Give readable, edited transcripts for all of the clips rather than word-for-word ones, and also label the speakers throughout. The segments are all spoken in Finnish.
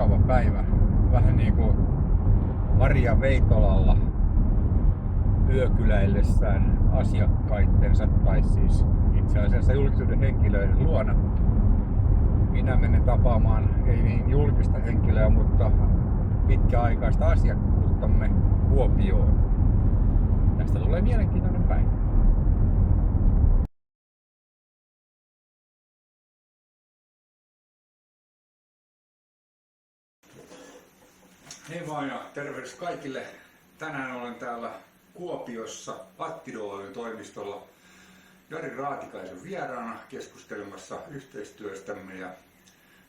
Speaker 1: mukava päivä. Vähän niin kuin Maria Veitolalla yökyläillessään asiakkaittensa tai siis itse asiassa julkisuuden henkilöiden luona. Minä menen tapaamaan ei niin julkista henkilöä, mutta pitkäaikaista asiakkuuttamme Kuopioon. Tästä tulee mielenkiintoinen päivä. Hei vaan ja tervehdys kaikille. Tänään olen täällä Kuopiossa Attido Oyn toimistolla Jari Raatikaisen vieraana keskustelemassa yhteistyöstämme ja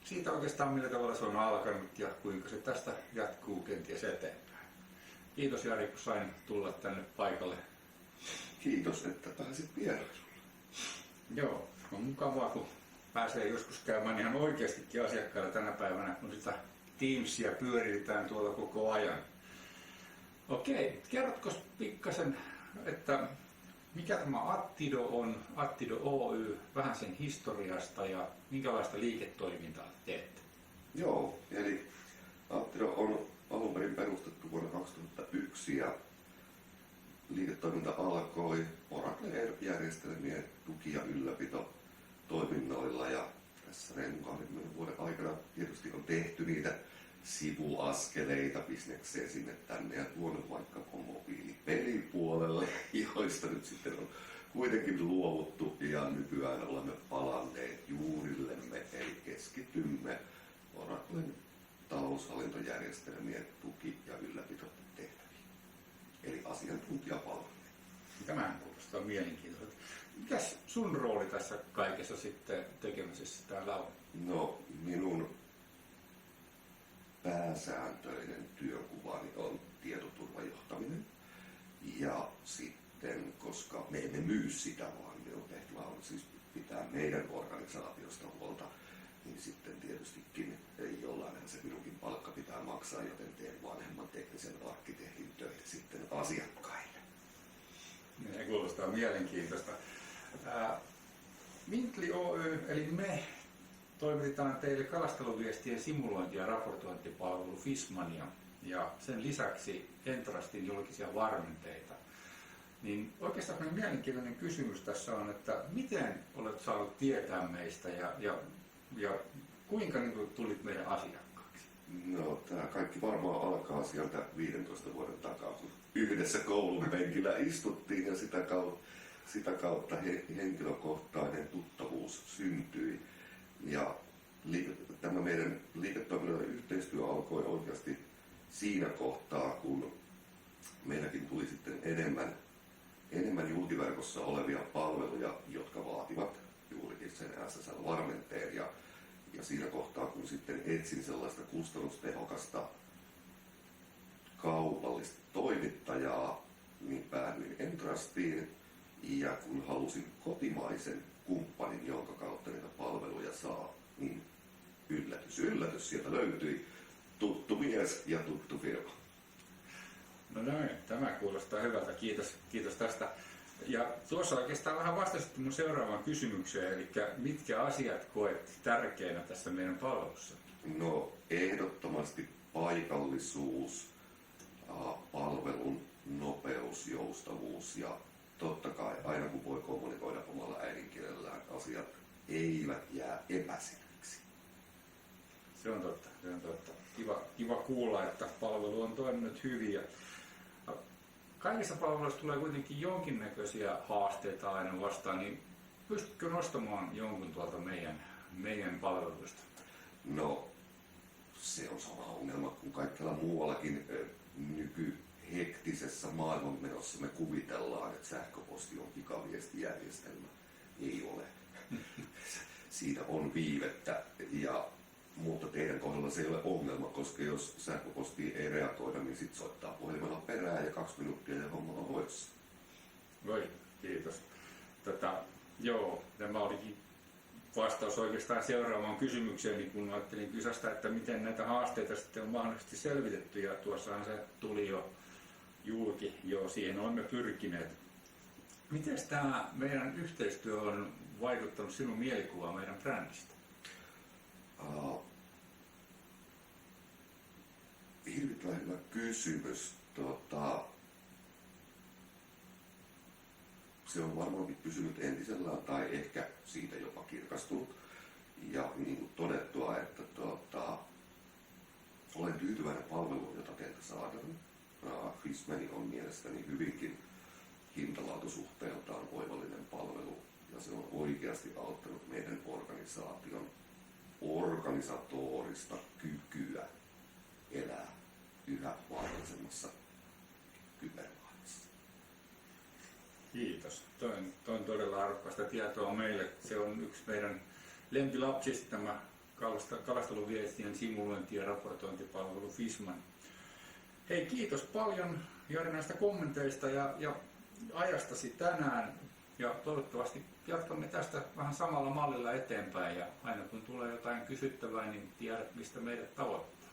Speaker 1: siitä oikeastaan millä tavalla se on alkanut ja kuinka se tästä jatkuu kenties eteenpäin. Kiitos Jari, kun sain tulla tänne paikalle.
Speaker 2: Kiitos, että pääsit vierailulle.
Speaker 1: Joo, on mukavaa kun pääsee joskus käymään ihan oikeastikin asiakkailla tänä päivänä, kun sitä Teamsia pyöritetään tuolla koko ajan. Okei, kerrotko pikkasen, että mikä tämä Attido on, Attido Oy, vähän sen historiasta ja minkälaista liiketoimintaa teette?
Speaker 2: Joo, eli Attido on alun perin perustettu vuonna 2001 ja liiketoiminta alkoi Oracle-järjestelmien tuki- ja ylläpitotoiminnoilla ja tässä reilun 20 vuoden aikana tietysti on tehty niitä sivuaskeleita bisnekseen sinne tänne ja tuonut vaikkapa mobiilipelipuolelle, joista nyt sitten on kuitenkin luovuttu ja nykyään olemme palanneet juurillemme eli keskitymme Oraclen taloushallintojärjestelmien tuki- ja ylläpitotehtäviin, eli asiantuntijapalveluja.
Speaker 1: Tämähän kuulostaa mielenkiintoiselta. Mikäs sun rooli tässä kaikessa sitten tekemisessä täällä on?
Speaker 2: No, minun pääsääntöinen työnkuvani on tietoturvajohtaminen. Ja sitten, koska me emme myy sitä, vaan minun tehtävä on siis pitää meidän organisaatiosta huolta, niin sitten tietystikin jollainhan se minunkin palkka pitää maksaa, joten teen vanhemman teknisen arkkitehdin töitä sitten asiakkaille.
Speaker 1: Se kuulostaa mielenkiintoista. Mintli Oy, eli me toimitetaan teille kalasteluviestien simulointi- ja raportointipalvelu Fishmania ja sen lisäksi Entrustin julkisia varmenteita. Niin oikeastaan mielenkiintoinen kysymys tässä on, että miten olet saanut tietää meistä ja kuinka niin tulit meidän asiakkaaksi?
Speaker 2: No, tämä kaikki varmaan alkaa sieltä 15 vuoden takaa, kun yhdessä koulun penkillä istuttiin ja sitä kautta henkilökohtainen tuttavuus syntyi. Ja tämä meidän liiketoiminnan yhteistyö alkoi oikeasti siinä kohtaa, kun meilläkin tuli sitten enemmän julkiverkossa olevia palveluja, jotka vaativat juurikin sen SSL-varmenteen. Ja siinä kohtaa, kun sitten etsin sellaista kustannustehokasta kaupallista toimittajaa, niin päädyin Entrustiin. Ja kun halusin kotimaisen kumppanin, jonka kautta niitä palveluja saa, niin yllätys, sieltä löytyi tuttu mies ja tuttu firma.
Speaker 1: No näin, tämä kuulostaa hyvältä, kiitos tästä. Ja tuossa oikeastaan vähän vastasit mun seuraavaan kysymykseen, eli mitkä asiat koet tärkeänä tässä meidän palvelussa?
Speaker 2: No ehdottomasti paikallisuus, palvelun nopeus, joustavuus ja totta kai aina kun voi kommunikoida omalla äidinkielellään, asiat eivät jää epäselviksi.
Speaker 1: Se on totta. Kiva kuulla, että palvelu on toiminut hyvin. Kaikissa palveluissa tulee kuitenkin jonkinnäköisiä haasteita aina vastaan, niin pystytkö nostamaan jonkun tuolta meidän palveluista?
Speaker 2: No, se on sama ongelma kuin kaikkialla muuallakin nykyhektisessä maailmanmenossa. Me kuvitellaan, että sähköposti on pikaviestijärjestelmä. Ei ole. Siitä on viivettä, mutta teidän kohdalla se ei ole ongelma, koska jos sähköpostiin ei reagoida, niin sitten soittaa puhelimella perään ja 2 minuuttia ja homma on hoidossa.
Speaker 1: Voi, kiitos. Joo, tämä olikin vastaus oikeastaan seuraavaan kysymykseen, niin kun ajattelin kysästä, että miten näitä haasteita sitten on mahdollisesti selvitetty, ja tuossahan se tuli jo julki, siihen olemme pyrkineet. Miten tämä meidän yhteistyö on vaikuttanut sinun mielikuvaan meidän brändistä?
Speaker 2: Hirvittävän hyvä kysymys. Se on varmaankin pysynyt entisellään tai ehkä siitä jopa kirkastunut. Ja niin kuin todettua, että olen tyytyväinen palveluun, jota teiltä saadaan. Fishmani on mielestäni hyvinkin hintalaatusuhteeltaan oivallinen palvelu ja se on oikeasti auttanut meidän organisaation organisatorista kykyä elää yhä vaarallisemmassa kybermaailmassa.
Speaker 1: Kiitos. Toi on todella arvokasta tietoa meille. Se on yksi meidän lempilapsista tämä kalasteluviestien simulointi- ja raportointipalvelu Fishman. Hei, kiitos paljon Jari näistä kommenteista ja ajastasi tänään. Ja toivottavasti jatkamme tästä vähän samalla mallilla eteenpäin. Ja aina kun tulee jotain kysyttävää, niin tiedät, mistä meidät tavoittaa.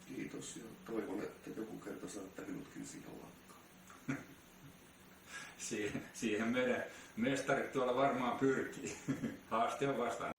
Speaker 2: Kiitos ja toivon, että joku kerta saatte minutkin siihen lakkaan.
Speaker 1: Siihen meidän mestarit tuolla varmaan pyrkii. Haaste on vastaan.